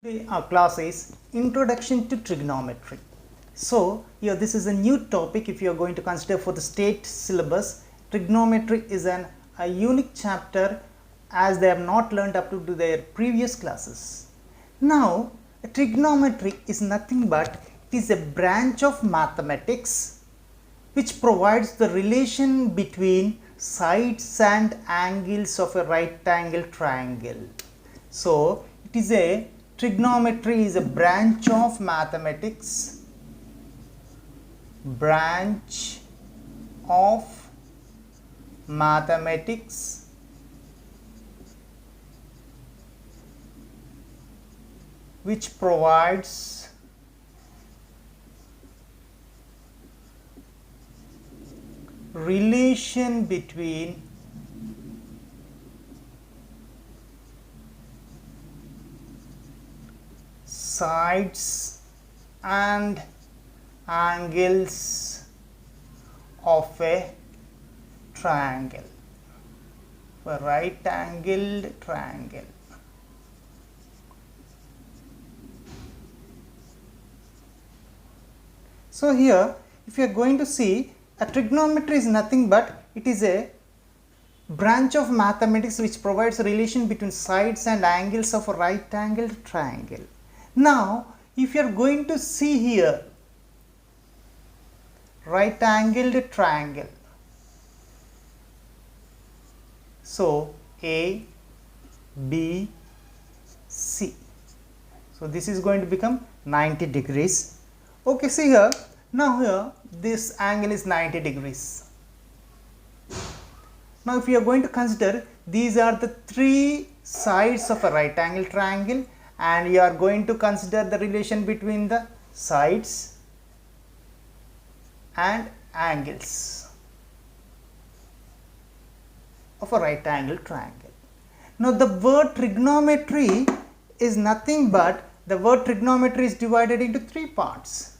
Our class is Introduction to Trigonometry. So, here this is a new topic if you are going to consider for the state syllabus. Trigonometry is a unique chapter as they have not learned up to their previous classes. Now, trigonometry is nothing but it is a branch of mathematics which provides the relation between sides and angles of a right angle triangle. So, it is a trigonometry is a branch of mathematics, which provides relation between sides and angles of a triangle, a right angled triangle. So, here if you are going to see, a trigonometry is nothing but it is a branch of mathematics which provides a relation between sides and angles of a right angled triangle. Now, if you are going to see here right angled triangle, so A, B, C. So, this is going to become 90 degrees. Okay, see here, now here this angle is 90 degrees. Now, if you are going to consider these are the three sides of a right angle triangle and you are going to consider the relation between the sides and angles of a right angle triangle. Now, the word trigonometry is nothing but the word trigonometry is divided into three parts.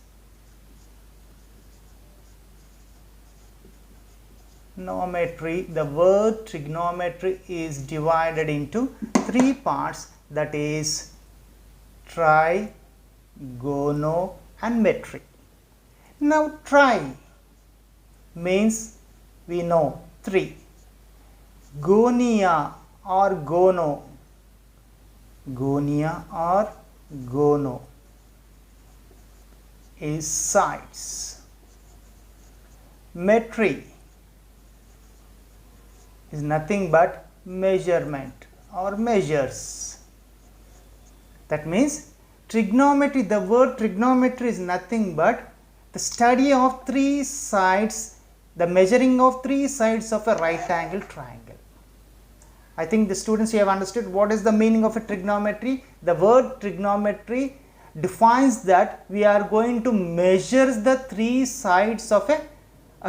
The word trigonometry is divided into three parts, that is trigonometry. Now, tri means we know three, gonia or gono is sides, metry is nothing but measurement or measures. That means trigonometry, the word trigonometry is nothing but the study of three sides, the measuring of three sides of a right angle triangle. I think the students you have understood what is the meaning of a trigonometry. The word trigonometry defines that we are going to measure the three sides of a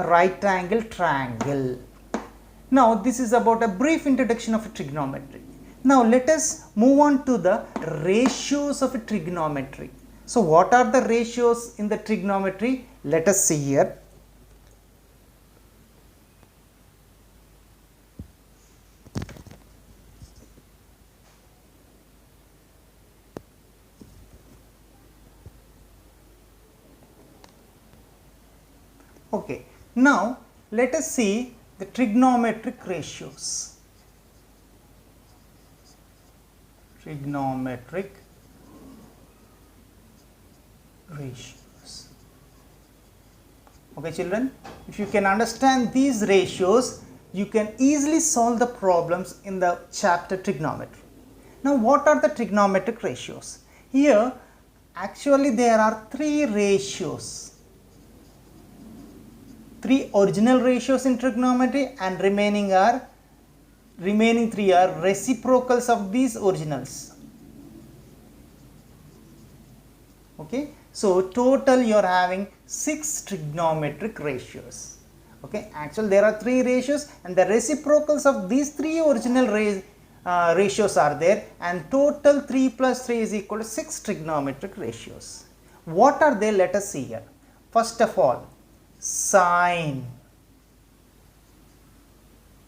right angle triangle. Now, this is about a brief introduction of a trigonometry. Now, let us move on to the ratios of a trigonometry. So, what are the ratios in the trigonometry? Let us see here. Okay. Now, let us see the trigonometric ratios. Trigonometric ratios. Okay, children, if you can understand these ratios, you can easily solve the problems in the chapter trigonometry. Now, what are the trigonometric ratios? Here, actually there are three ratios. Three original ratios in trigonometry and remaining three are reciprocals of these originals. Okay, so total you are having 6 trigonometric ratios. Okay, actually there are three ratios and the reciprocals of these three original ratios are there, and total 3 plus 3 is equal to 6 trigonometric ratios. What are they? Let us see here. First of all, sine.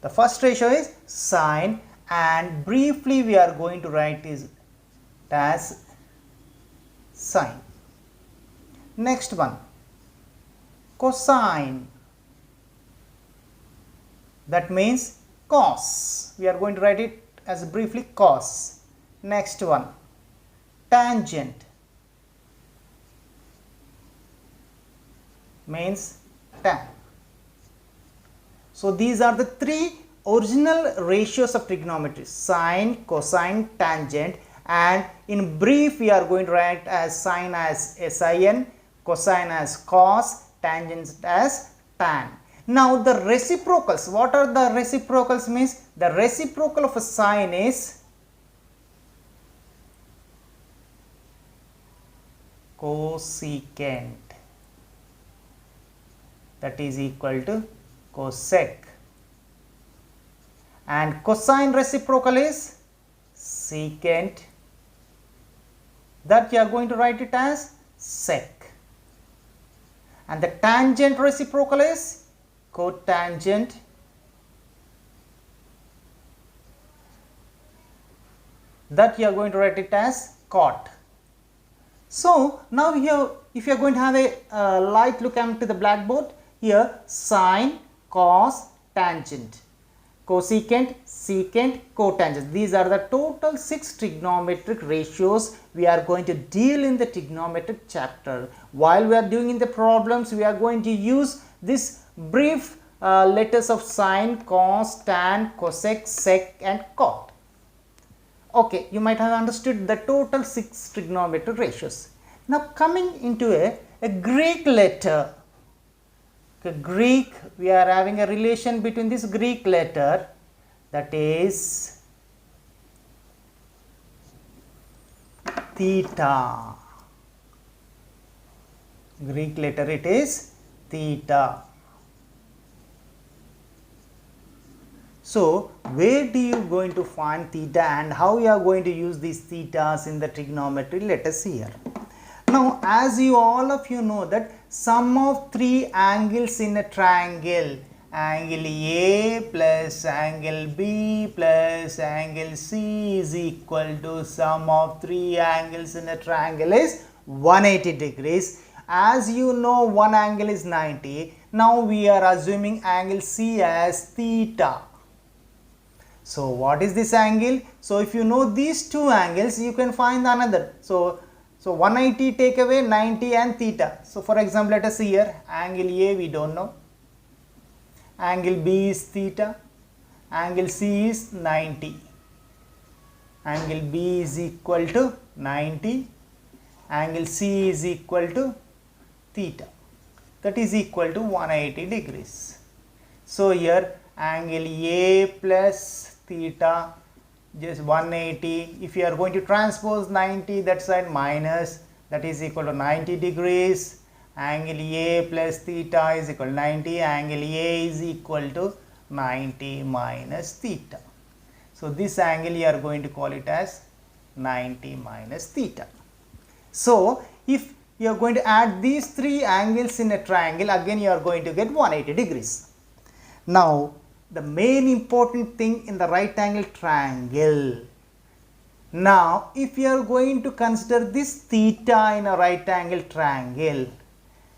The first ratio is sine, and briefly we are going to write it as sine. Next one, cosine, that means cos. We are going to write it as briefly cos. Next one, tangent, means tan. So these are the three original ratios of trigonometry: sine, cosine, tangent. And in brief, we are going to write as sine as sin, cosine as cos, tangent as tan. Now the reciprocals, what are the reciprocals? Means the reciprocal of a sine is cosecant, that is equal to cosec, and cosine reciprocal is secant, that you are going to write it as sec, and the tangent reciprocal is cotangent, that you are going to write it as cot. So now here, if you are going to have a light look onto the blackboard, here sine, cos, tangent, cosecant, secant, cotangent. These are the total 6 trigonometric ratios we are going to deal in the trigonometric chapter. While we are doing in the problems, we are going to use this brief letters of sine, cos, tan, cosec, sec and cot. Okay, you might have understood the total 6 trigonometric ratios. Now coming into a Greek letter. The Greek, we are having a relation between this Greek letter, that is theta. Greek letter, it is theta. So where do you going to find theta and how you are going to use these thetas in the trigonometry? Let us see here. Now as you all of you know that sum of 3 angles in a triangle, angle A plus angle B plus angle C is equal to sum of 3 angles in a triangle is 180 degrees. As you know, one angle is 90. Now we are assuming angle C as theta. So what is this angle? So if you know these two angles, you can find another. So 180 take away 90 and theta. So for example, let us see here, angle A we don't know, angle B is theta, angle C is 90, angle B is equal to 90, angle C is equal to theta, that is equal to 180 degrees. So here angle A plus theta, just 180. If you are going to transpose 90 that side, minus, that is equal to 90 degrees. Angle A plus theta is equal to 90. Angle A is equal to 90 minus theta. So this angle you are going to call it as 90 minus theta. So if you are going to add these 3 angles in a triangle, again you are going to get 180 degrees. Now the main important thing in the right angle triangle. Now if you are going to consider this theta in a right angle triangle,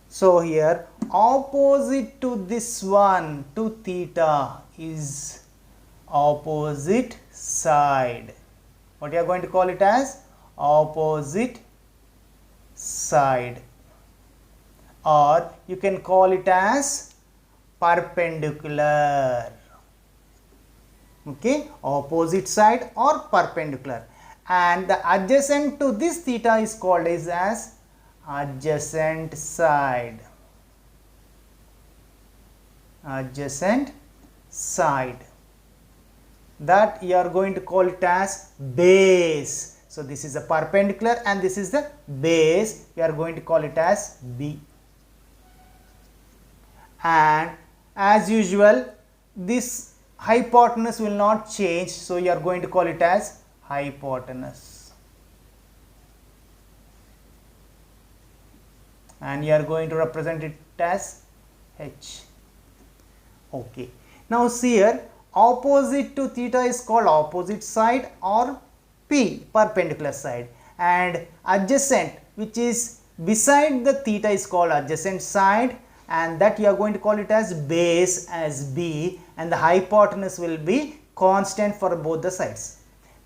so here opposite to this one, to theta, is opposite side. What you are going to call it as? Opposite side, or you can call it as perpendicular. Okay, opposite side or perpendicular, and the adjacent to this theta is called as adjacent side. Adjacent side, that you are going to call it as base. So this is a perpendicular and this is the base, you are going to call it as B. And as usual, this hypotenuse will not change, so you are going to call it as hypotenuse, and you are going to represent it as H. Okay, now see here, opposite to theta is called opposite side or P, perpendicular side, and adjacent, which is beside the theta, is called adjacent side, and that you are going to call it as base as B, and the hypotenuse will be constant for both the sides.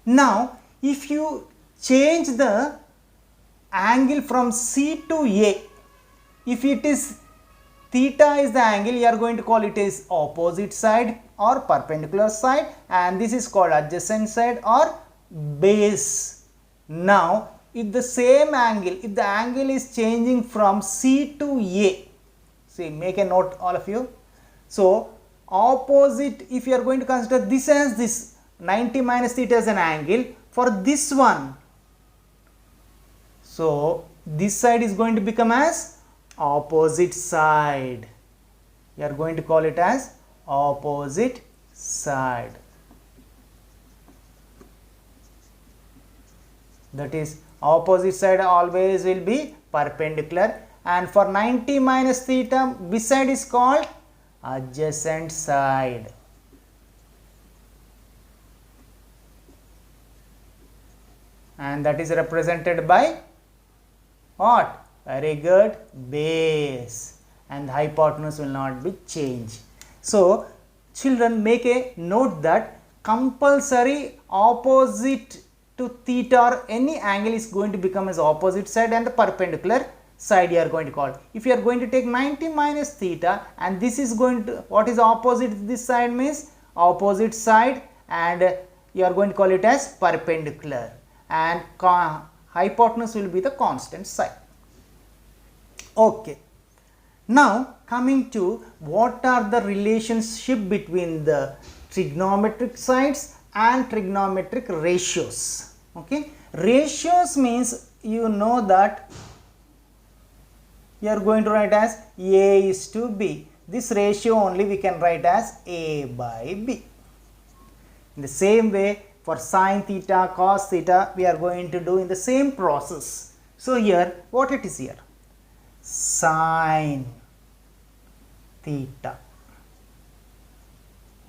Now if you change the angle from C to A, if it is theta is the angle, you are going to call it as opposite side or perpendicular side, and this is called adjacent side or base. Now if the same angle, if the angle is changing from C to A, see, make a note all of you. So opposite, if you are going to consider this as this 90 minus theta as an angle for this one, so this side is going to become as opposite side. You are going to call it as opposite side. That is, opposite side always will be perpendicular, and for 90 minus theta, beside is called adjacent side. And that is represented by what? Very good, base, and the hypotenuse will not be changed. So children, make a note that compulsory opposite to theta or any angle is going to become as opposite side, and the perpendicular side you are going to call. If you are going to take 90 minus theta, and this is going to, what is opposite this side means opposite side, and you are going to call it as perpendicular, and hypotenuse will be the constant side. Okay. Now coming to what are the relationship between the trigonometric sides and trigonometric ratios. Okay. Ratios means you know that you are going to write as A is to B. This ratio only we can write as A by B. In the same way, for sine theta, cos theta, we are going to do in the same process. So here, what it is here? Sine theta.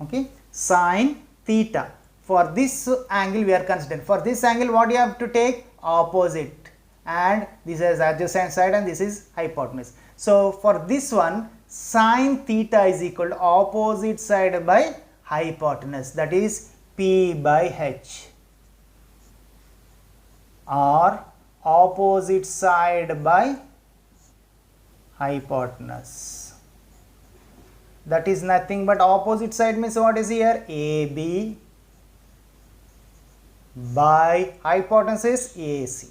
Okay, sine theta. For this angle we are considering. For this angle, what you have to take? Opposite. And this is adjacent side, and this is hypotenuse. So for this one, sine theta is equal to opposite side by hypotenuse, that is P by H, or opposite side by hypotenuse. That is nothing but opposite side means what is here? AB by hypotenuse is AC.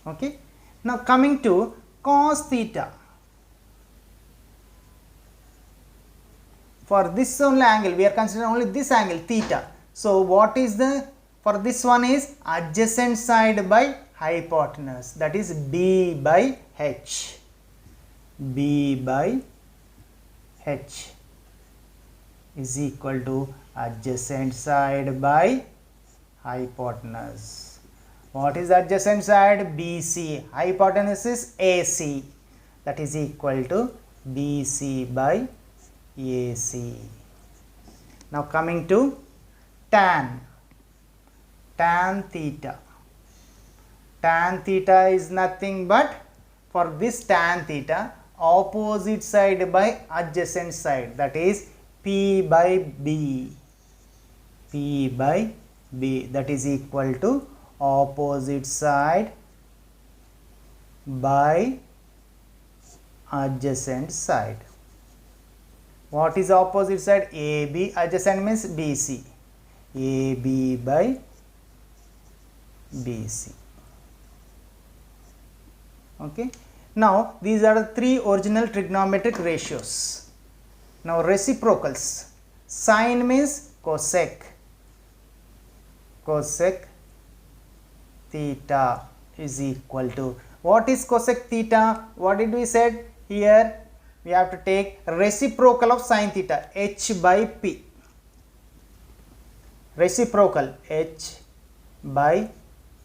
Okay. Now coming to cos theta. For this only angle, we are considering only this angle theta. So what is the, for this one is adjacent side by hypotenuse, that is B by H. B by H is equal to adjacent side by hypotenuse. What is the adjacent side? BC. Hypotenuse is AC, that is equal to BC by AC. Now coming to tan theta. Tan theta is nothing but, for this tan theta, opposite side by adjacent side, that is P by B. P by B, that is equal to opposite side by adjacent side. What is opposite side? AB. Adjacent means BC. AB by BC. Okay. Now these are the three original trigonometric ratios. Now reciprocals. Sine means cosec. Cosec theta is equal to, what is cosec theta? What did we said here? We have to take reciprocal of sine theta, H by P. Reciprocal H by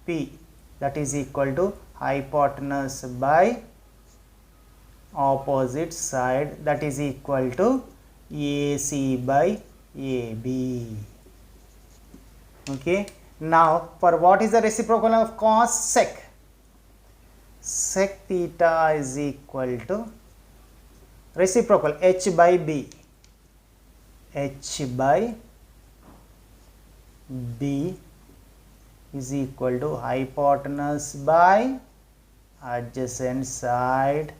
P, that is equal to hypotenuse by opposite side, that is equal to AC by AB. Okay. Now for what is the reciprocal of cos sec? Sec theta is equal to reciprocal h by b. H by b is equal to hypotenuse by adjacent side,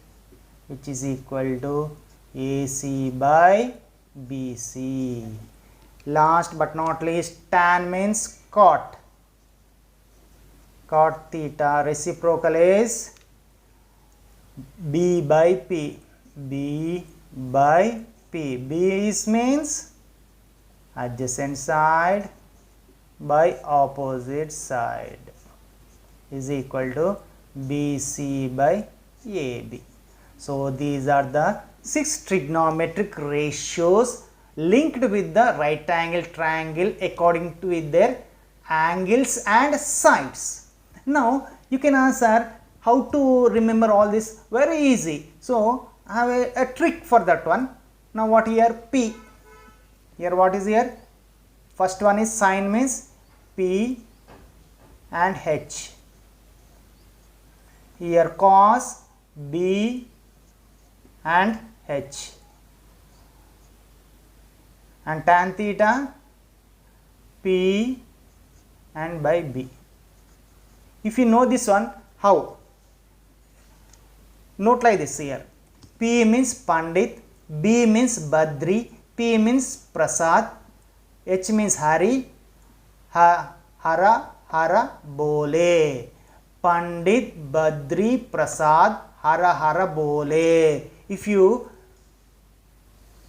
which is equal to AC by BC. Last but not least, tan means cot. Cot theta reciprocal is B by P. B by P. B is means adjacent side by opposite side is equal to BC by AB. So these are the 6 trigonometric ratios linked with the right angle triangle according to their angles and sides. Now you can answer how to remember all this. Very easy. So I have a trick for that one. Now what here? P. Here what is here? First one is sine means P and H. Here cos B and H. And tan theta P and by B. If you know this one, how? Note like this here. P means Pandit, B means Badri, P means Prasad, H means Hari, Hara, Bole. Pandit, Badri, Prasad, Hara, Bole. If you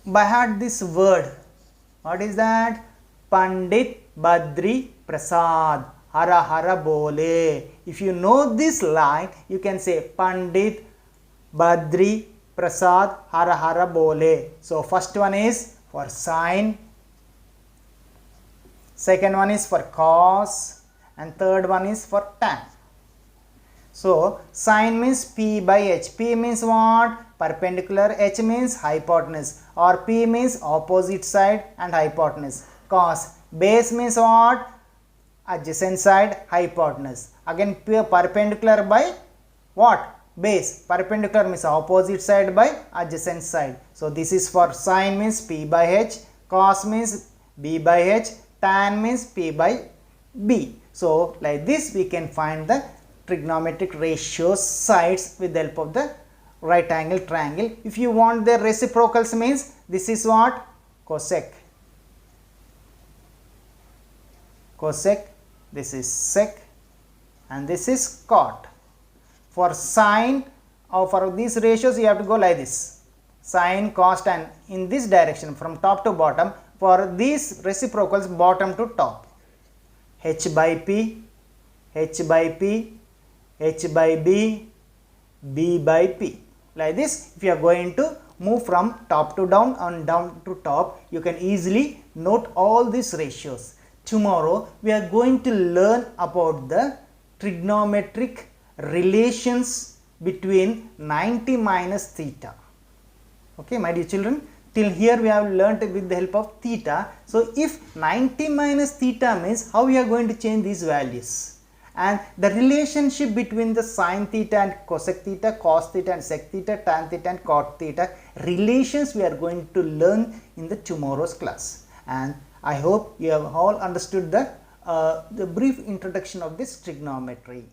by heart this word, what is that? Pandit, Badri, Prasad, Hara, Bole. If you know this line, you can say Pandit, Badri, Prasad, Hara, Bole. So first one is for sine, second one is for cos, and third one is for tan. So sine means P by H. P means what? Perpendicular. H means hypotenuse, or P means opposite side and hypotenuse. Cos, base means what? Adjacent side, hypotenuse. Again perpendicular by what? Base. Perpendicular means opposite side by adjacent side. So this is for sine means P by H, cos means B by H, tan means P by B. So like this we can find the trigonometric ratios sides with the help of the right angle triangle. If you want their reciprocals means this is what? Cosec. Cosec, this is sec, and this is cot. For sine or for these ratios you have to go like this. Sine, cos, tan in this direction from top to bottom. For these reciprocals bottom to top. H by P, H by P, H by B, B by P. Like this, if you are going to move from top to down and down to top, you can easily note all these ratios. Tomorrow we are going to learn about the trigonometric relations between 90 minus theta. Okay, my dear children, till here we have learnt with the help of theta. So if 90 minus theta means how we are going to change these values, and the relationship between the sine theta and cosec theta, cos theta and sec theta, tan theta and cot theta relations we are going to learn in the tomorrow's class. And I hope you have all understood the brief introduction of this trigonometry.